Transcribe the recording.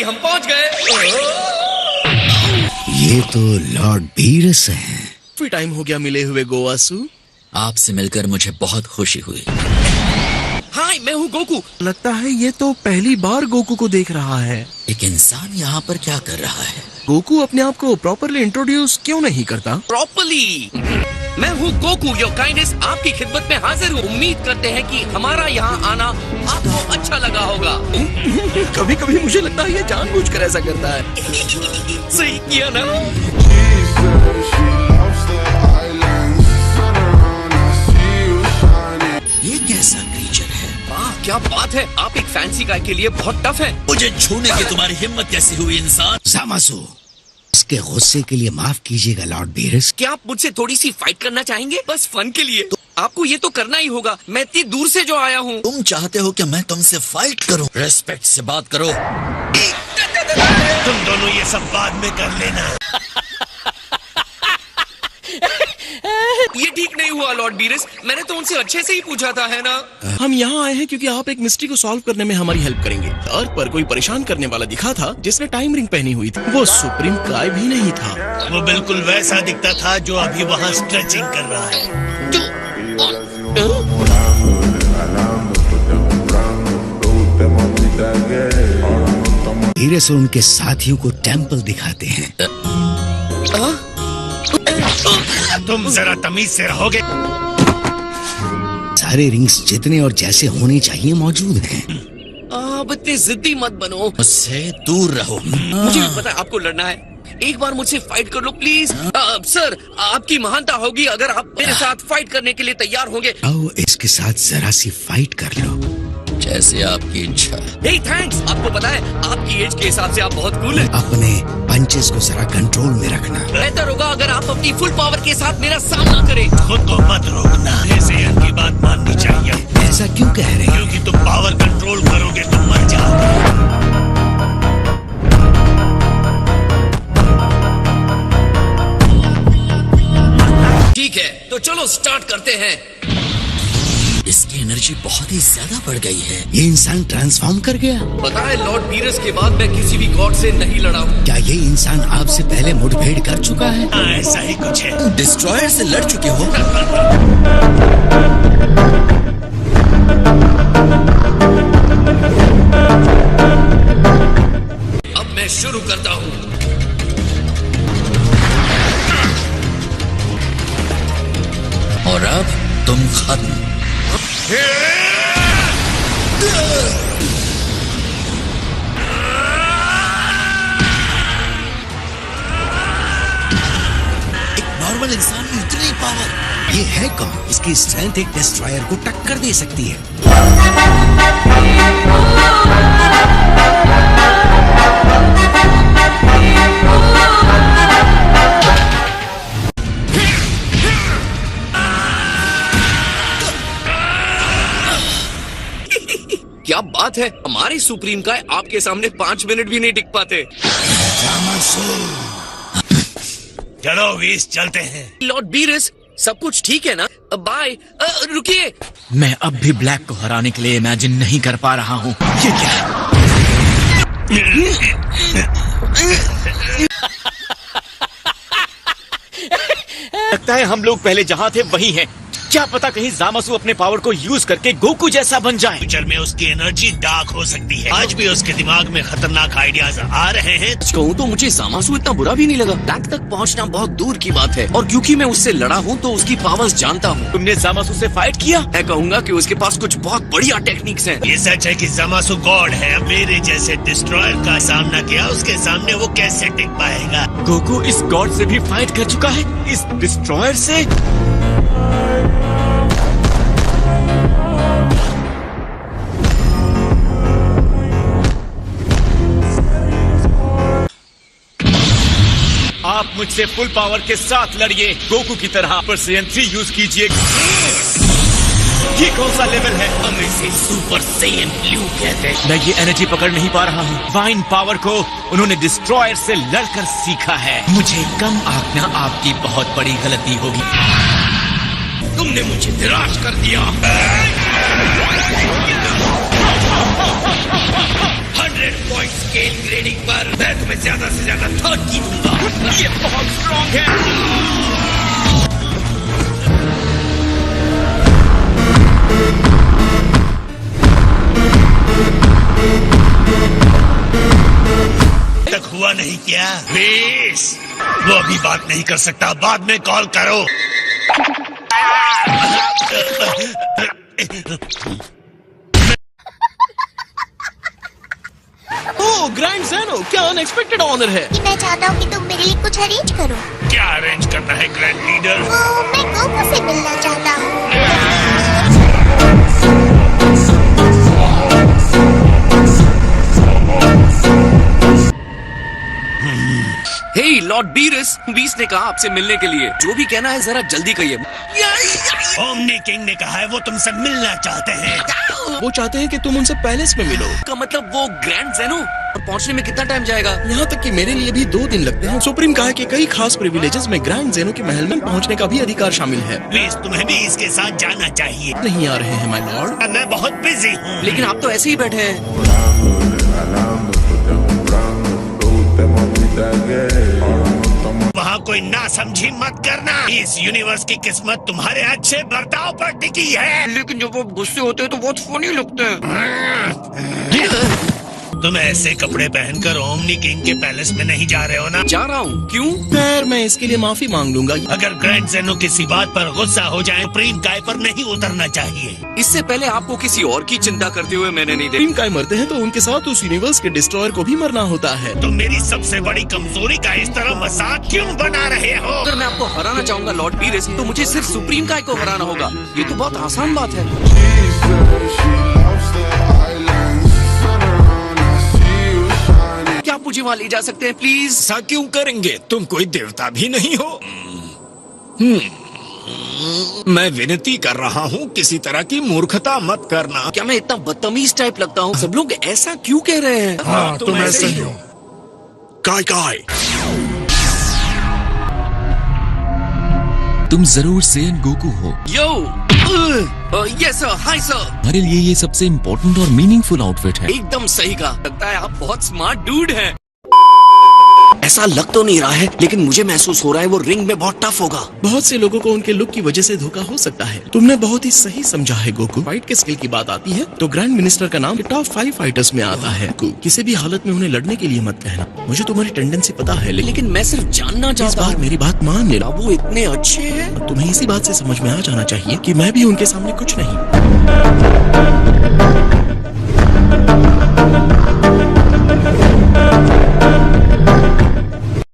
Finally हम पहुंच गए। ये तो लॉर्ड बीरस हैं। काफी टाइम हो गया मिले हुए गोवासु। आपसे मिलकर मुझे बहुत खुशी हुई। हाय, मैं हूँ गोकू। लगता है ये तो पहली बार गोकू को देख रहा है। एक इंसान यहाँ पर क्या कर रहा है? गोकू अपने आप को प्रॉपरली इंट्रोड्यूस क्यों नहीं करता? प्रॉपरली, मैं हूँ गोकू, योर काइंडनेस, आपकी खिदमत में हाजिर हूँ। उम्मीद करते हैं कि हमारा यहाँ आना आपको अच्छा लगा होगा। कभी कभी मुझे लगता है ये जानबूझकर ऐसा करता है। सही किया ना? ये कैसा क्रीचर है? वाह, क्या बात है, आप एक फैंसी गाय के लिए बहुत टफ है। मुझे छूने की तुम्हारी हिम्मत कैसी हुई इंसान? ज़ामासु, उसके गुस्से के लिए माफ कीजिएगा लॉर्ड बीरस। क्या आप मुझसे थोड़ी सी फाइट करना चाहेंगे? बस फन के लिए। तो आपको ये तो करना ही होगा। मैं इतनी दूर से जो आया हूँ। तुम चाहते हो कि मैं तुमसे फाइट करूं? रेस्पेक्ट से बात करो। तुम दोनों ये सब बाद में कर लेना। ये ठीक नहीं हुआ लॉर्ड बीरस, मैंने तो उनसे अच्छे से ही पूछा था, है ना? हम यहाँ आए हैं क्योंकि आप एक मिस्ट्री को सॉल्व करने में हमारी हेल्प करेंगे। अर्थ पर कोई परेशान करने वाला दिखा था जिसने टाइम रिंग पहनी हुई थी। वो सुप्रीम काय भी नहीं था। वो बिल्कुल वैसा दिखता था जो अभी वहाँ स्ट्रेचिंग कर रहा है। बीरस और उनके साथियों को टेम्पल दिखाते हैं। तुम जरा तमीज से रहोगे? सारे रिंग्स जितने और जैसे होने चाहिए मौजूद हैं। अब इतने जिद्दी मत बनो। मुझसे दूर रहो। मुझे भी पता है आपको लड़ना है। एक बार मुझसे फाइट कर लो प्लीज। सर, आपकी महानता होगी अगर आप मेरे साथ फाइट करने के लिए तैयार होंगे। आओ इसके साथ जरा सी फाइट कर लो। जैसे आपकी इच्छा। हे थैंक्स, आपको पता है आपकी एज के हिसाब से आप बहुत कूल हैं। अपने पंचेस को जरा कंट्रोल में रखना। बेहतर होगा अगर आप अपनी फुल पावर के साथ मेरा सामना करें। खुद को मत रोकना। ऐसे इनकी बात माननी चाहिए। ऐसा क्यों कह रहे हैं? क्योंकि तुम पावर कंट्रोल करोगे तो मर जाओगे। ठीक है, तो चलो स्टार्ट करते हैं। इसकी एनर्जी बहुत ही ज्यादा बढ़ गई है। ये इंसान ट्रांसफॉर्म कर गया। पता है लॉर्ड बीरस के बाद मैं किसी भी गॉड से नहीं लड़ा हूँ। क्या ये इंसान आपसे पहले मुठभेड़ कर चुका है? हाँ, ऐसा ही कुछ है। डिस्ट्रॉयर से लड़ चुके हो? अब मैं शुरू करता हूँ। और अब तुम खत्म। एक नॉर्मल इंसान में इतनी पावर। ये है कौन? इसकी स्ट्रेंथ एक डिस्ट्रॉयर को टक्कर दे सकती है। क्या बात है, हमारे सुप्रीम का आपके सामने 5 मिनट भी नहीं टिक पाते। चलो वीस, चलते हैं। लॉर्ड बीरस, सब कुछ ठीक है ना? बाय। रुकिए। मैं अब भी ब्लैक को हराने के लिए इमेजिन नहीं कर पा रहा हूँ। ये क्या है? लगता है हम लोग पहले जहाँ थे वही हैं। क्या पता कहीं ज़ामासु अपने पावर को यूज करके गोकू जैसा बन जाए। फ्यूचर में उसकी एनर्जी डार्क हो सकती है। आज भी उसके दिमाग में खतरनाक आइडियाज आ रहे हैं। कहूँ तो मुझे ज़ामासु इतना बुरा भी नहीं लगा। ब्लैक तक पहुँचना बहुत दूर की बात है, और क्योंकि मैं उससे लड़ा हूँ तो उसकी पावर्स जानता हूँ। तुमने ज़ामासु से फाइट किया? मैं कहूँगा कि उसके पास कुछ बहुत बढ़िया टेक्निक्स हैं। ये सच है कि ज़ामासु गॉड है। मेरे जैसे डिस्ट्रॉयर का सामना किया, उसके सामने वो कैसे टिक पाएगा? गोकू इस गॉड से भी फाइट कर चुका है, इस डिस्ट्रॉयर से। आप मुझसे फुल पावर के साथ लड़िए, गोकू की तरह। पर CN3 यूज कीजिए। ये कौन सा लेवल है? हम इसे सुपर सैयन ब्लू कहते हैं। मैं ये एनर्जी पकड़ नहीं पा रहा हूँ। वाइन पावर को उन्होंने डिस्ट्रॉयर से लड़कर सीखा है। मुझे कम आंकना आपकी बहुत बड़ी गलती होगी। तुमने मुझे निराश कर दिया। 100 पॉइंट स्केल ग्रेडिंग जगह थर्ड की दूंगा। ये बहुत स्ट्रॉन्ग है। तक हुआ नहीं क्या? प्लीज, वो अभी बात नहीं कर सकता, बाद में कॉल करो। ओह ग्रैंड ज़ेनो, क्या अनएक्सपेक्टेड ऑनर है। कि मैं चाहता हूँ कि तुम मेरे लिए कुछ अरेंज करो। क्या अरेंज करना है ग्रैंड लीडर? मैं गोकू से मिलना चाहता हूँ। हे लॉर्ड बीस ने कहा आपसे मिलने के लिए। जो भी कहना है जरा जल्दी कहिए। ओमनी किंग ने कहा है वो तुमसे मिलना चाहते हैं। वो चाहते हैं कि तुम उनसे पैलेस में मिलो। का मतलब वो ग्रैंड ज़ेनो? और पहुंचने में कितना टाइम जाएगा? यहाँ तक कि मेरे लिए भी 2 दिन लगते हैं। सुप्रीम कहा कि कई खास प्रिविलेजेस में ग्रैंड ज़ेनो के महल में पहुँचने का भी अधिकार शामिल है। प्लीज, तुम्हें भी इसके साथ जाना चाहिए। नहीं आ रहे हैं माय लॉर्ड। मैं बहुत बिजी हूँ। लेकिन आप तो ऐसे ही बैठे हैं। वहाँ कोई ना समझी मत करना। इस यूनिवर्स की किस्मत तुम्हारे अच्छे बर्ताव पर टिकी है। लेकिन जब वो गुस्से होते हैं तो बहुत फनी लगते हैं। तुम ऐसे कपड़े पहनकर ओमनी किंग के पैलेस में नहीं जा रहे हो ना? जा रहा हूँ। क्यों? खैर मैं इसके लिए माफी मांग लूंगा। अगर ग्रैंड ज़ेनो किसी बात पर गुस्सा हो जाए, सुप्रीम काय पर नहीं उतरना चाहिए। इससे पहले आपको किसी और की चिंता करते हुए मैंने नहीं देखा। सुप्रीम काय मरते हैं तो उनके साथ उस यूनिवर्स के डिस्ट्रॉयर को भी मरना होता है। तो मेरी सबसे बड़ी कमजोरी का इस तरह मजाक क्यों बना रहे हो? अगर मैं आपको हराना चाहूंगा लॉर्ड बीरेस, तो मुझे सिर्फ सुप्रीम काय को हराना होगा। ये तो बहुत आसान बात है। क्या आप मुझे वहाँ ले जा सकते हैं प्लीज? ऐसा क्यों करेंगे? तुम कोई देवता भी नहीं हो। मैं विनती कर रहा हूँ, किसी तरह की मूर्खता मत करना। क्या मैं इतना बदतमीज टाइप लगता हूँ? सब लोग ऐसा क्यों कह रहे हैं? हाँ, तुम ऐसे ही हो। काय काय तुम जरूर सेन गोकू हो। यो यस सर, हाय सर। हमारे लिए ये सबसे इम्पोर्टेंट और मीनिंगफुल आउटफिट है। एकदम सही कहा। लगता है आप बहुत स्मार्ट डूड हैं। ऐसा लग तो नहीं रहा है, लेकिन मुझे महसूस हो रहा है वो रिंग में बहुत टफ होगा। बहुत से लोगों को उनके लुक की वजह से धोखा हो सकता है। तुमने बहुत ही सही समझा है गोकू। फाइट के स्किल की बात आती है तो ग्रैंड मिनिस्टर का नाम टॉप 5 फाइटर्स में आता है। किसी भी हालत में उन्हें लड़ने के लिए मत कहना। मुझे तुम्हारी टेंडेंसी पता है, लेकिन मैं सिर्फ जानना इस चाहता बार हूँ। मेरी बात मान लेना। वो इतने अच्छे हैं। तुम्हें इसी बात से समझ में आ जाना चाहिए कि मैं भी उनके सामने कुछ नहीं।